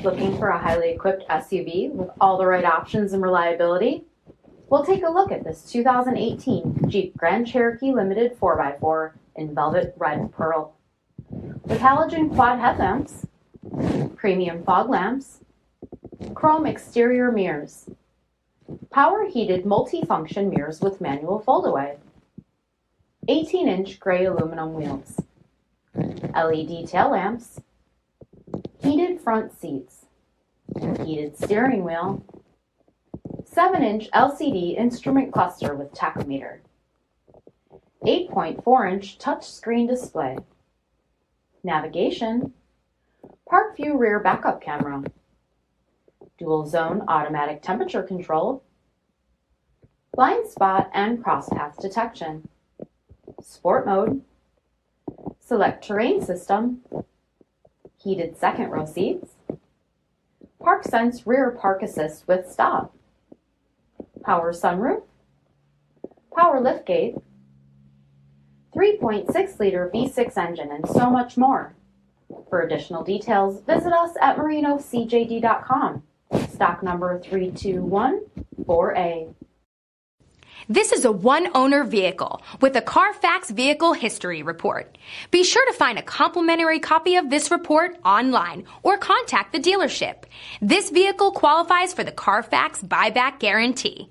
Looking for a highly equipped SUV with all the right options and reliability? We'll take a look at this 2018 Jeep Grand Cherokee Limited 4x4 in velvet red pearl. With halogen quad headlamps, premium fog lamps, chrome exterior mirrors, power heated multi-function mirrors with manual fold-away, 18-inch gray aluminum wheels, LED tail lamps, heated front seats, heated steering wheel, 7-inch LCD instrument cluster with tachometer, 8.4-inch touchscreen display, navigation, park view rear backup camera, dual zone automatic temperature control, blind spot and crosspath detection, sport mode, select terrain system, heated second row seats, park sense rear park assist with stop, power sunroof, power liftgate, 3.6-liter V6 engine, and so much more. For additional details, visit us at marinocjd.com. Stock number 3214A. This is a one-owner vehicle with a CARFAX Vehicle History Report. Be sure to find a complimentary copy of this report online or contact the dealership. This vehicle qualifies for the CARFAX Buyback Guarantee.